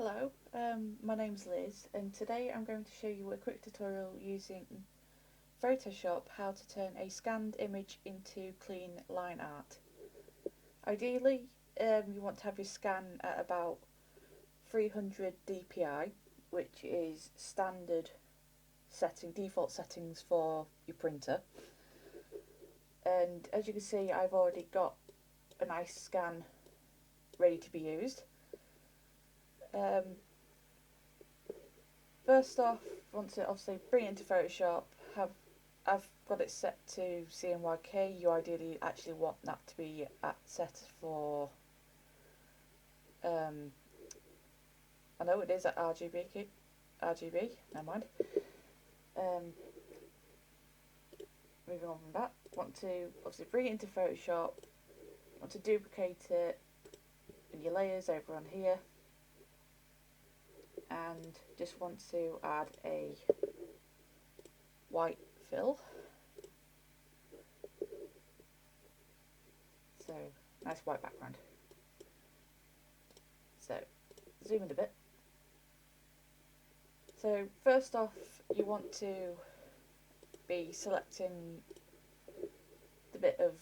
Hello, my name's Liz, and today I'm going to show you a quick tutorial using Photoshop how to turn a scanned image into clean line art. Ideally, you want to have your scan at about 300 dpi, which is standard default settings for your printer. And as you can see, I've already got a nice scan ready to be used. First off, want to obviously bring it into Photoshop. I've got it set to CMYK. You ideally actually want that to be set for. I know it is at RGB. RGB. Never mind. Moving on from that, want to obviously bring it into Photoshop. Want to duplicate it in your layers over on here, and just want to add a white fill. So nice white background. So zoom in a bit. So first off, you want to be selecting the bit of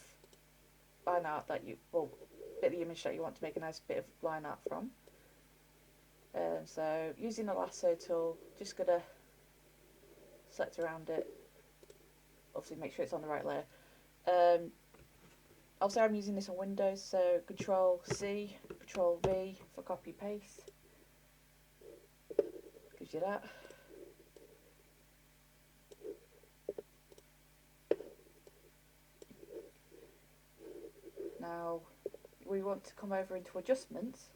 line art that bit of the image that you want to make a nice bit of line art from. So using the lasso tool, just gonna select around it. Obviously make sure it's on the right layer. Also I'm using this on Windows, so Control C, Control V for copy paste. Gives you that. Now we want to come over into adjustments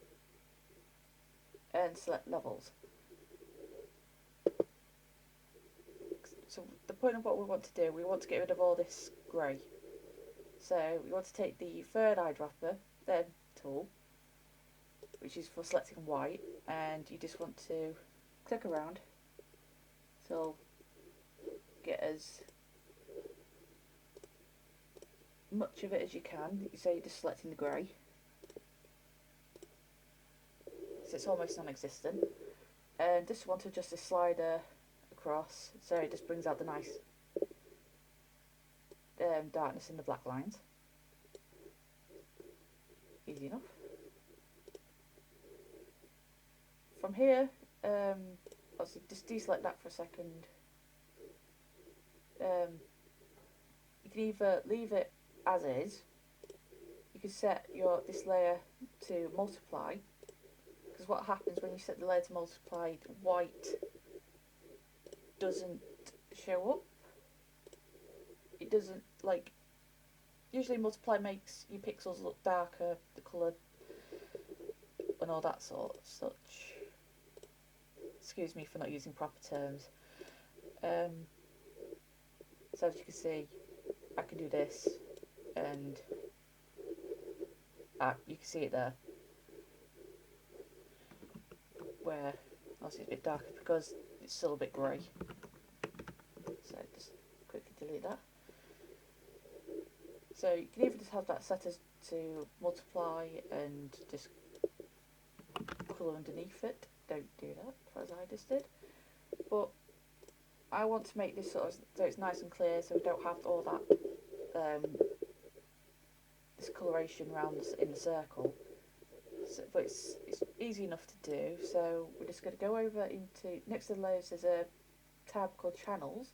and select levels. So the point of what we want to do, we want to get rid of all this grey. So we want to take the third eyedropper, then tool, which is for selecting white, and you just want to click around till get as much of it as you can. So you're just selecting the grey, so it's almost non-existent, and just want to adjust the slider across so it just brings out the nice darkness in the black lines. Easy enough. From here, obviously just deselect that for a second. You can either leave it as is. You can set this layer to multiply, because what happens when you set the layer to multiply, white doesn't show up. It doesn't, like, usually multiply makes your pixels look darker, the colour and all that sort of such. Excuse me for not using proper terms. So as you can see, I can do this, and you can see it there, where obviously it's a bit darker because it's still a bit grey. So just quickly delete that. So you can either just have that set as to multiply and just colour underneath it. Don't do that, as I just did. But I want to make this sort of so it's nice and clear, so we don't have all that discoloration around in the circle. So, but it's easy enough to do. So we're just going to go over into, next to the layers there's a tab called channels.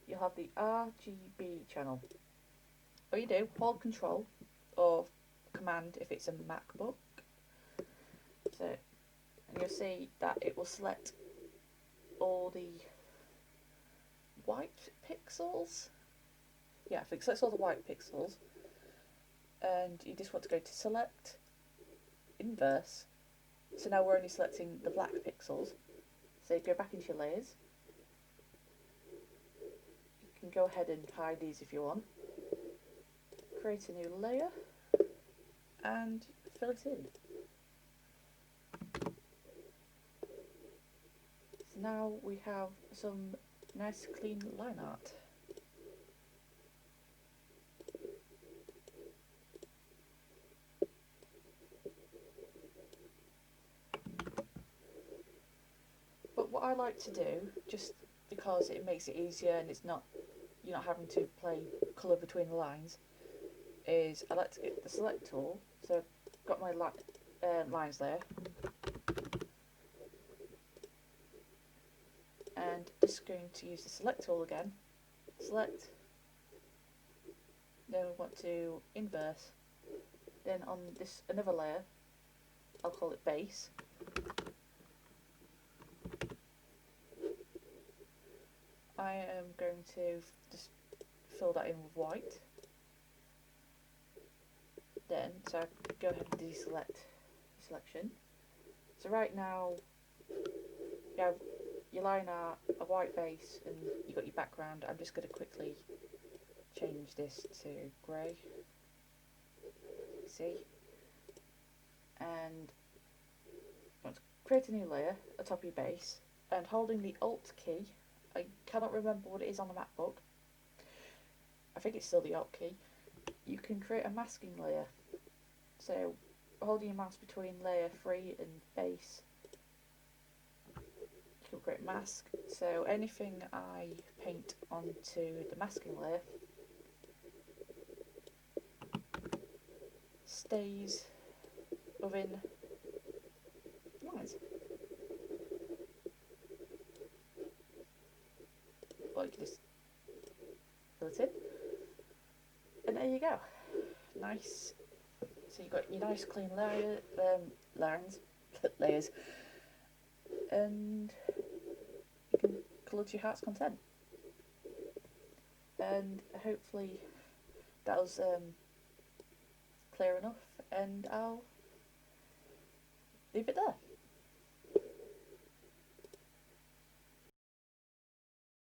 You'll have the RGB channel. What you do, hold Control or Command if it's a MacBook. So, and you'll see that it will select all the white pixels. Yeah, I think it selects all the white pixels. And you just want to go to Select, Inverse. So now we're only selecting the black pixels. So you go back into your layers. You can go ahead and hide these if you want. Create a new layer and fill it in. So now we have some nice clean line art. what I like to do, just because it makes it easier and you're not having to play colour between the lines, is I like to get the select tool. So I've got my lines there, and just going to use the select tool again. Select, then we want to inverse. Then on this another layer, I'll call it base. I am going to just fill that in with white. Then, so I go ahead and deselect the selection. So right now, you have your line art, a white base, and you've got your background. I'm just going to quickly change this to grey. See? And you want to create a new layer atop your base, and holding the Alt key, I cannot remember what it is on the MacBook, I think it's still the Alt key, you can create a masking layer. So holding your mouse between layer 3 and base, you can create mask. So anything I paint onto the masking layer stays within lines. Or you can just fill it in. And there you go. Nice. So you've got your nice clean lines, layers, and you can colour to your heart's content. And hopefully that was clear enough, and I'll leave it there.